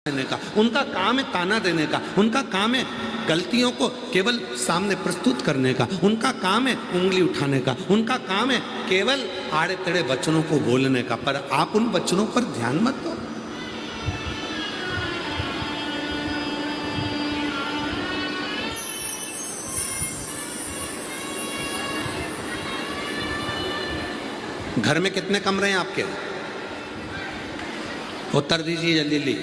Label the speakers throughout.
Speaker 1: देने का, उनका काम है ताना देने का, उनका काम है गलतियों को केवल सामने प्रस्तुत करने का, उनका काम है उंगली उठाने का, उनका काम है केवल आड़े तेड़े वचनों को बोलने का। पर आप उन वचनों पर ध्यान मत दो। घर में कितने कमरे हैं आपके? उत्तर दीजिए जल्दी।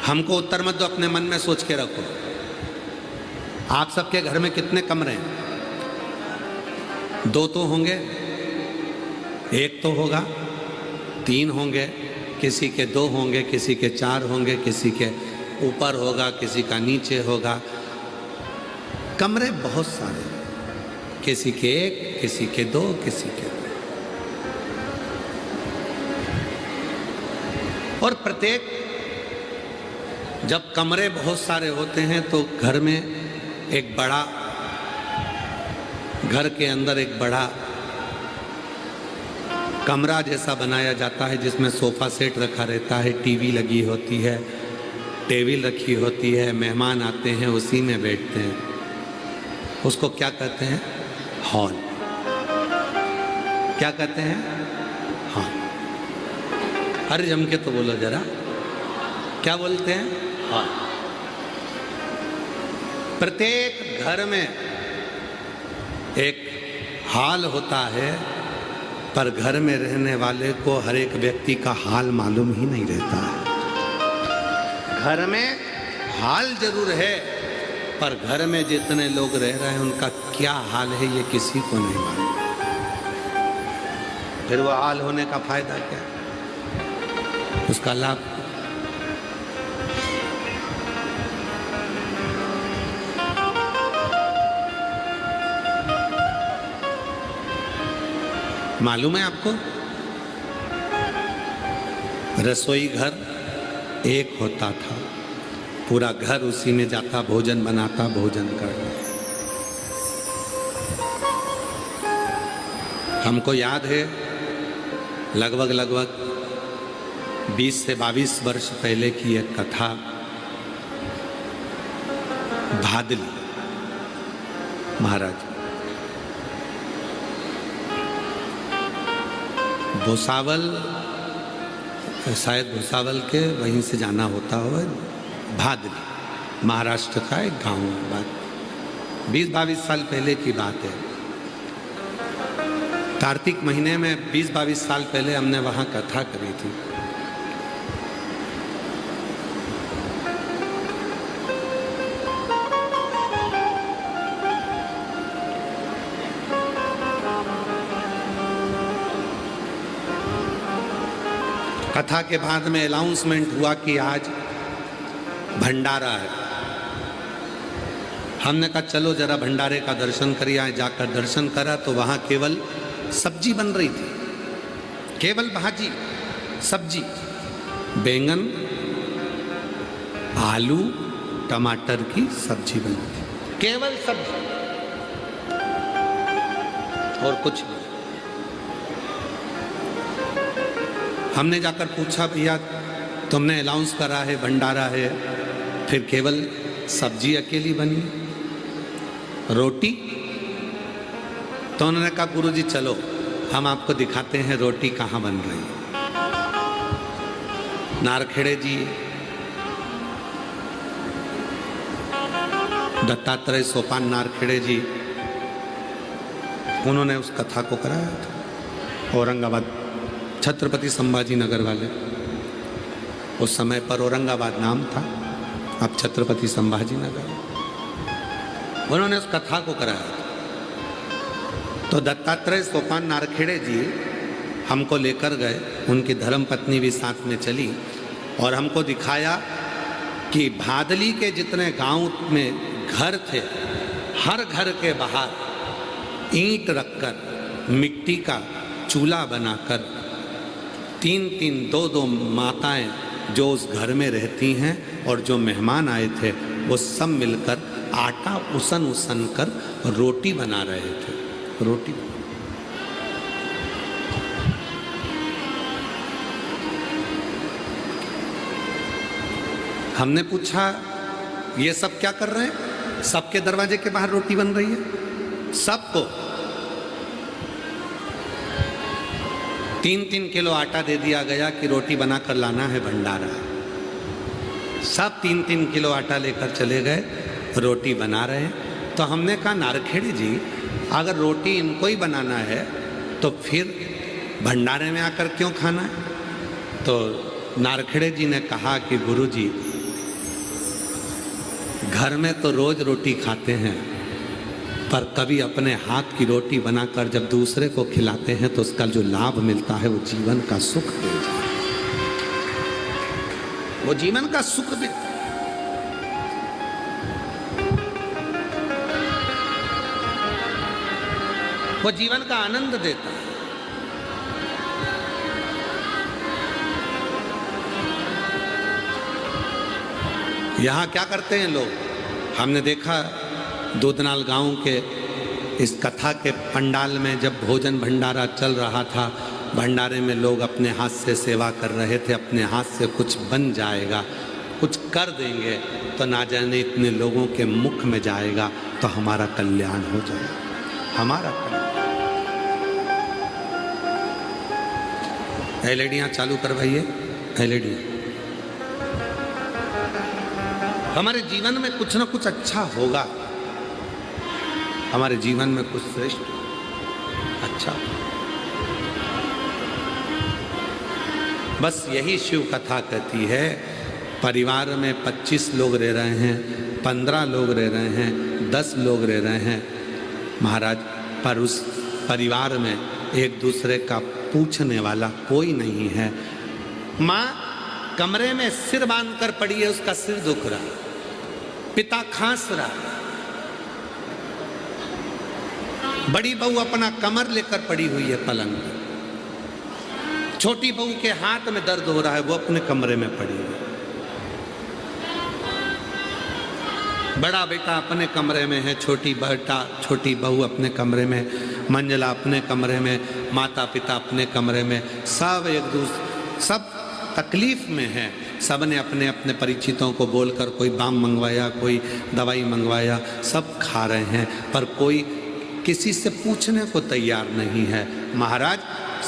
Speaker 1: हमको उत्तर मत दो, अपने मन में सोच के रखो। आप सबके घर में कितने कमरे हैं? 2 तो होंगे, 1 तो होगा, 3 होंगे, किसी के 2 होंगे, किसी के 4 होंगे, किसी के ऊपर होगा, किसी का नीचे होगा। कमरे बहुत सारे, किसी के 1, किसी के 2, किसी के 3। और प्रत्येक जब कमरे बहुत सारे होते हैं तो घर में एक बड़ा, घर के अंदर एक बड़ा कमरा जैसा बनाया जाता है जिसमें सोफा सेट रखा रहता है, टीवी लगी होती है, टेबल रखी होती है, मेहमान आते हैं उसी में बैठते हैं। उसको क्या कहते हैं? हॉल। क्या कहते हैं? हॉल। अरे जम के तो बोलो जरा, क्या बोलते हैं? हॉल। प्रत्येक घर में एक हॉल होता है, पर घर में रहने वाले को हर एक व्यक्ति का हाल मालूम ही नहीं रहता है। घर में हाल जरूर है, पर घर में जितने लोग रह रहे हैं उनका क्या हाल है ये किसी को नहीं मालूम। फिर वो हाल होने का फायदा क्या? उसका लाभ मालूम है आपको? रसोई घर एक होता था, पूरा घर उसी में जाता, भोजन बनाता, भोजन करता। हमको याद है लगभग 20 से 22 वर्ष पहले की एक कथा। भादली महाराज भुसावल, शायद भुसावल के वहीं से जाना होता हो, भादली महाराष्ट्र का एक गांव है। बात 20-22 साल पहले की बात है। कार्तिक महीने में 20-22 साल पहले हमने वहाँ कथा करी थी। कथा के बाद में अनाउंसमेंट हुआ कि आज भंडारा है। हमने कहा चलो जरा भंडारे का दर्शन करिए। आज जाकर दर्शन करा तो वहाँ केवल सब्जी बन रही थी, केवल भाजी सब्जी, बैंगन, आलू, टमाटर की सब्जी बनी थी, केवल सब्जी और कुछ नहीं। हमने जाकर पूछा भैया तुमने अनाउंस करा है भंडारा है, फिर केवल सब्जी अकेली बनी, रोटी? तो उन्होंने कहा गुरुजी चलो हम आपको दिखाते हैं रोटी कहाँ बन रही है। नारखेड़े जी, दत्तात्रेय सोपान नारखेड़े जी, उन्होंने उस कथा को कराया था। औरंगाबाद छत्रपति संभाजी नगर वाले, उस समय पर औरंगाबाद नाम था, अब छत्रपति संभाजी नगर। उन्होंने उस कथा को कराया। तो दत्तात्रेय सोपान नारखेड़े जी हमको लेकर गए, उनकी धर्मपत्नी भी साथ में चली और हमको दिखाया कि भादली के जितने गांव में घर थे, हर घर के बाहर ईंट रखकर, मिट्टी का चूल्हा बनाकर 3-3, 2-2 माताएं जो उस घर में रहती हैं और जो मेहमान आए थे वो सब मिलकर आटा उसन कर रोटी बना रहे थे। रोटी हमने पूछा ये सब क्या कर रहे हैं? सबके दरवाजे के बाहर रोटी बन रही है, सबको 3-3 किलो आटा दे दिया गया कि रोटी बनाकर लाना है भंडारा। सब 3-3 किलो आटा लेकर चले गए, रोटी बना रहे हैं। तो हमने कहा नारखेड़े जी, अगर रोटी इनको ही बनाना है तो फिर भंडारे में आकर क्यों खाना है? तो नारखेड़े जी ने कहा कि गुरुजी, घर में तो रोज रोटी खाते हैं, पर कभी अपने हाथ की रोटी बनाकर जब दूसरे को खिलाते हैं तो उसका जो लाभ मिलता है वो जीवन का सुख देता है, वो जीवन का सुख देता है। वो जीवन का आनंद देता है। यहाँ क्या करते हैं लोग, हमने देखा दूधनाल गांव के इस कथा के पंडाल में जब भोजन भंडारा चल रहा था, भंडारे में लोग अपने हाथ से सेवा कर रहे थे, अपने हाथ से कुछ बन जाएगा, कुछ कर देंगे तो ना जाने इतने लोगों के मुख में जाएगा तो हमारा कल्याण हो जाएगा, हमारा कल्याण। एलईडियाँ चालू करवाइए, एलईडी। हमारे जीवन में कुछ ना कुछ अच्छा होगा, हमारे जीवन में कुछ श्रेष्ठ अच्छा। बस यही शिव कथा कहती है। परिवार में 25 लोग रह रहे हैं, 15 लोग रह रहे हैं, 10 लोग रह रहे हैं महाराज, पर उस परिवार में एक दूसरे का पूछने वाला कोई नहीं है। माँ कमरे में सिर बांध कर पड़ी है, उसका सिर दुख रहा, पिता खांस रहा, बड़ी बहू अपना कमर लेकर पड़ी हुई है पलंग पर, छोटी बहू के हाथ में दर्द हो रहा है, वो अपने कमरे में पड़ी है, बड़ा बेटा अपने कमरे में है, छोटी बहू अपने कमरे में, मंजला अपने कमरे में, माता पिता अपने कमरे में, सब एक दूसरे सब तकलीफ में है। सब ने अपने अपने परिचितों को बोलकर कोई बाम मंगवाया, कोई दवाई मंगवाया, सब खा रहे हैं, पर कोई किसी से पूछने को तैयार नहीं है। महाराज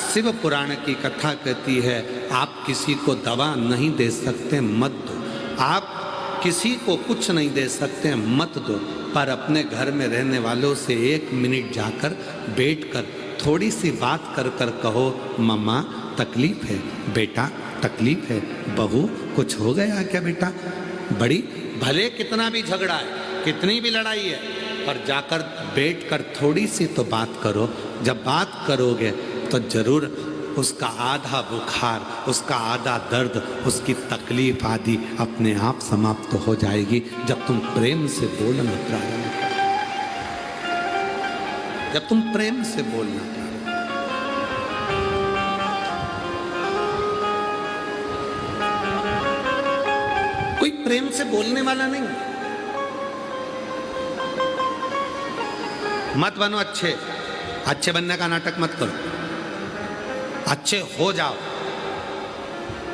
Speaker 1: शिव पुराण की कथा कहती है, आप किसी को दवा नहीं दे सकते मत दो, आप किसी को कुछ नहीं दे सकते मत दो, पर अपने घर में रहने वालों से 1 मिनट जाकर बैठकर थोड़ी सी बात कर कर कहो, मम्मा तकलीफ है, बेटा तकलीफ है, बहू कुछ हो गया क्या बेटा? बड़ी भले कितना भी झगड़ा है, कितनी भी लड़ाई है, पर जाकर बैठकर थोड़ी सी तो बात करो। जब बात करोगे तो जरूर उसका आधा बुखार, उसका आधा दर्द, उसकी तकलीफ आदि अपने आप समाप्त हो जाएगी, जब तुम प्रेम से बोलना प्रारंभ करो, जब तुम प्रेम से बोलना प्रारंभ। कोई प्रेम से बोलने वाला नहीं। मत बनो अच्छे, अच्छे बनने का नाटक मत करो, अच्छे हो जाओ।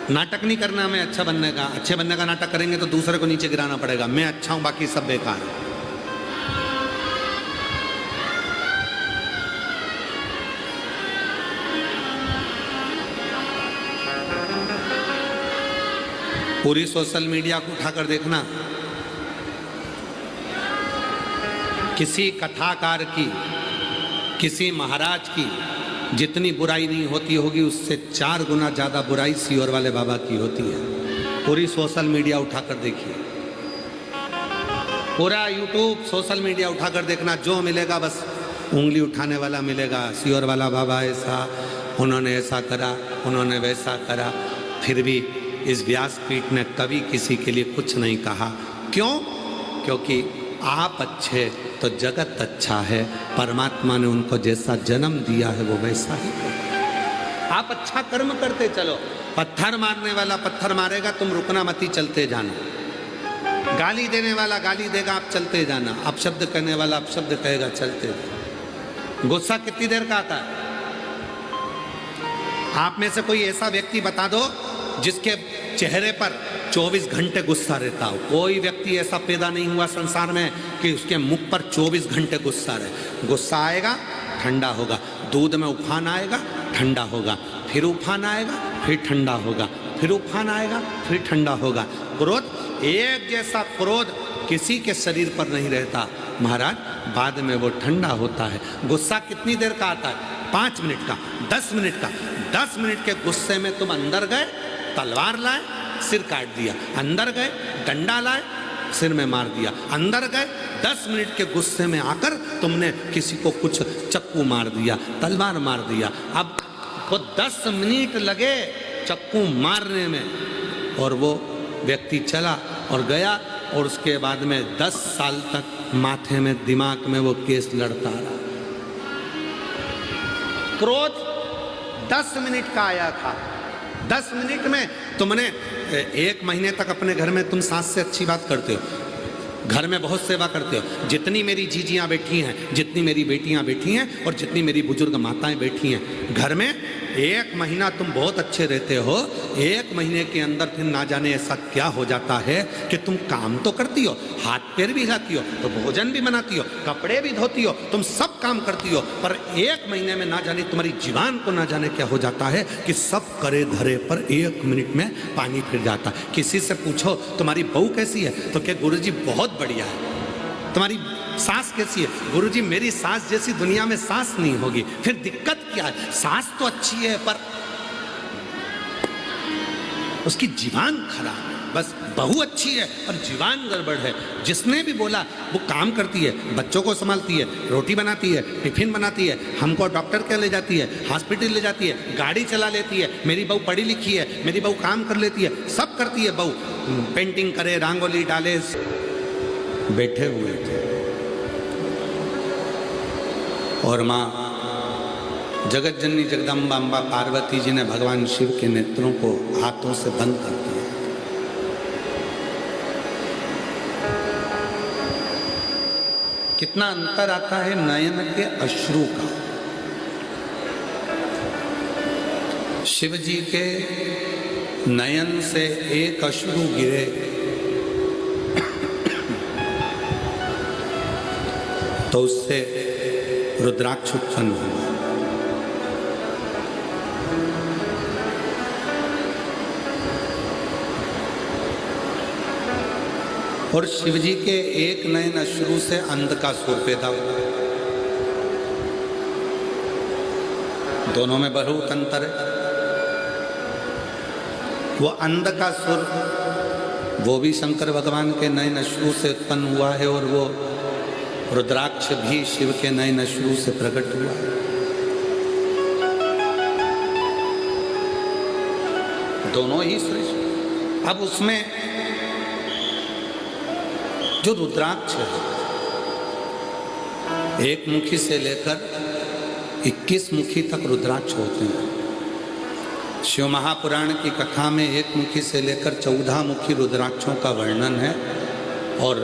Speaker 1: नाटक नहीं करना हमें अच्छा बनने का, अच्छे बनने का नाटक करेंगे तो दूसरे को नीचे गिराना पड़ेगा, मैं अच्छा हूं बाकी सब बेकार है। पूरी सोशल मीडिया को उठाकर देखना, किसी कथाकार की, किसी महाराज की जितनी बुराई नहीं होती होगी, उससे 4 गुना ज़्यादा बुराई सीहोर वाले बाबा की होती है। पूरी सोशल मीडिया उठाकर देखिए, पूरा यूट्यूब सोशल मीडिया उठाकर देखना, जो मिलेगा बस उंगली उठाने वाला मिलेगा। सीहोर वाला बाबा ऐसा, उन्होंने ऐसा करा, उन्होंने वैसा करा। फिर भी इस व्यासपीठ ने कभी किसी के लिए कुछ नहीं कहा। क्यों? क्योंकि आप अच्छे तो जगत अच्छा है, परमात्मा ने उनको जैसा जन्म दिया है वो वैसा ही करता। आप अच्छा कर्म करते चलो, पत्थर मारने वाला पत्थर मारेगा, तुम रुकना मती, चलते जाना। गाली देने वाला गाली देगा, आप चलते जाना। अपशब्द कहने वाला अपशब्द कहेगा, चलते जाना। गुस्सा कितनी देर का आता है? आप में से कोई ऐसा व्यक्ति बता दो जिसके चेहरे पर 24 घंटे गुस्सा रहता हो। कोई व्यक्ति ऐसा पैदा नहीं हुआ संसार में कि उसके मुख पर 24 घंटे गुस्सा रहे। गुस्सा आएगा ठंडा होगा, दूध में उफान आएगा ठंडा होगा, फिर उफान आएगा फिर ठंडा होगा, फिर उफान आएगा फिर ठंडा होगा। क्रोध, एक जैसा क्रोध किसी के शरीर पर नहीं रहता महाराज, बाद में वो ठंडा होता है। गुस्सा कितनी देर का आता है? 5 मिनट का, 10 मिनट का। 10 मिनट के गुस्से में तुम अंदर गए, तलवार लाए, सिर काट दिया, अंदर गए डंडा लाए, सिर में मार दिया, अंदर गए 10 मिनट के गुस्से में आकर तुमने किसी को कुछ चक्कू मार दिया, तलवार मार दिया। अब वो 10 मिनट लगे चक्कू मारने में, और वो व्यक्ति चला और गया, और उसके बाद में 10 साल तक माथे में दिमाग में वो केस लड़ता रहा। क्रोध 10 मिनट का आया था। 10 मिनट में तुमने 1 महीने तक अपने घर में तुम सास से अच्छी बात करते हो, घर में बहुत सेवा करते हो। जितनी मेरी जीजियाँ बैठी हैं, जितनी मेरी बेटियाँ बैठी हैं, और जितनी मेरी बुजुर्ग माताएं बैठी हैं, घर में 1 महीना तुम बहुत अच्छे रहते हो। 1 महीने के अंदर फिर ना जाने ऐसा क्या हो जाता है कि तुम काम तो करती हो, हाथ पैर भी हिलाती हो, तो भोजन भी बनाती हो, कपड़े भी धोती हो, तुम सब काम करती हो, पर 1 महीने में ना जाने तुम्हारी जीवान को ना जाने क्या हो जाता है कि सब करे धरे पर 1 मिनट में पानी फिर जाता है। किसी से पूछो तुम्हारी बहू कैसी है, तो क्या गुरुजी बहुत बढ़िया है। तुम्हारी सास कैसी है? गुरुजी मेरी सास जैसी दुनिया में सास नहीं होगी। फिर दिक्कत क्या है? सास तो अच्छी है पर उसकी जीवान खराब है। बस बहू अच्छी है और जीवान गड़बड़ है। जिसने भी बोला वो काम करती है, बच्चों को संभालती है, रोटी बनाती है, टिफिन बनाती है, हमको डॉक्टर के ले जाती है, हॉस्पिटल ले जाती है, गाड़ी चला लेती है, मेरी बहू पढ़ी लिखी है, मेरी बहू काम कर लेती है, सब करती है बहू। पेंटिंग करे, रंगोली डाले। बैठे हुए थे और माँ जगत जननी जगदम्बा अम्बा पार्वती जी ने भगवान शिव के नेत्रों को हाथों से बंद कर दिया। कितना अंतर आता है नयन के अश्रु का। शिव जी के नयन से एक अश्रु गिरे तो उससे रुद्राक्ष उत्पन्न हुआ। और शिवजी के एक नयन अश्रु से अंध का सुर पैदा हुआ। दोनों में बहुत अंतर है। वो अंध का सुर वो भी शंकर भगवान के नयन अश्रु से उत्पन्न हुआ है, और वो रुद्राक्ष भी शिव के नयन अश्रु से प्रकट हुआ। दोनों ही श्रेष्ठ। अब उसमें जो रुद्राक्ष है, 1 मुखी से लेकर 21 मुखी तक रुद्राक्ष होते हैं। शिव महापुराण की कथा में 1 मुखी से लेकर 14 मुखी रुद्राक्षों का वर्णन है, और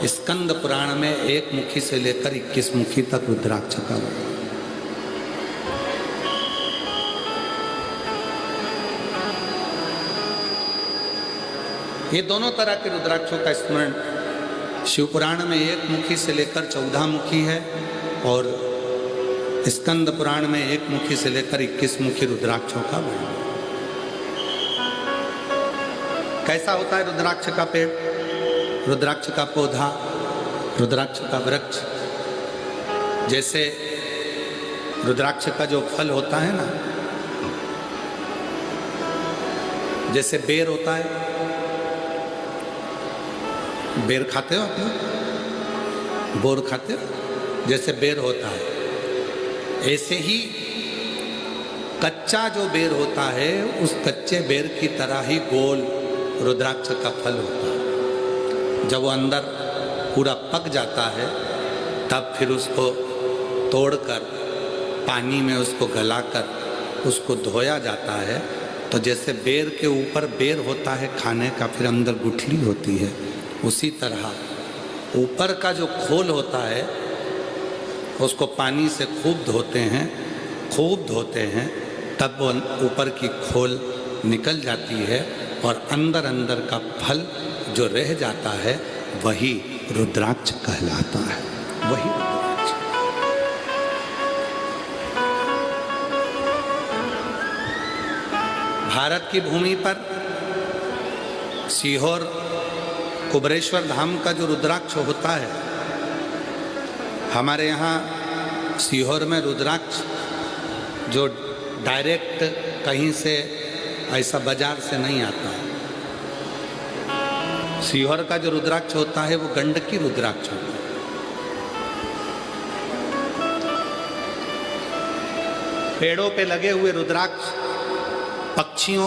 Speaker 1: स्कंद पुराण में 1 मुखी से लेकर 21 मुखी तक रुद्राक्ष का वर्णन। ये दोनों तरह के रुद्राक्षों का स्मरण शिव पुराण में 1 मुखी से लेकर 14 मुखी है, और स्कंद पुराण में 1 मुखी से लेकर 21 मुखी रुद्राक्षों का वर्णन। कैसा होता है रुद्राक्ष का पेड़, रुद्राक्ष का पौधा, रुद्राक्ष का वृक्ष? जैसे रुद्राक्ष का जो फल होता है ना, जैसे बेर होता है, बेर खाते हो आप लोग? बोर खाते हो? जैसे बेर होता है, ऐसे ही कच्चा जो बेर होता है, उस कच्चे बेर की तरह ही गोल रुद्राक्ष का फल होता है। जब वो अंदर पूरा पक जाता है, तब फिर उसको तोड़कर पानी में उसको गलाकर उसको धोया जाता है। तो जैसे बेर के ऊपर बेर होता है खाने का, फिर अंदर गुठली होती है, उसी तरह ऊपर का जो खोल होता है उसको पानी से खूब धोते हैं, तब वो ऊपर की खोल निकल जाती है और अंदर अंदर का फल जो रह जाता है वही रुद्राक्ष कहलाता है, वही रुद्राक्ष। भारत की भूमि पर सीहोर कुबरेश्वर धाम का जो रुद्राक्ष होता है, हमारे यहाँ सीहोर में रुद्राक्ष जो डायरेक्ट कहीं से ऐसा बाजार से नहीं आता है। सीहोर का जो रुद्राक्ष होता है वो गंडकी रुद्राक्ष होता है। पेड़ों पे लगे हुए रुद्राक्ष पक्षियों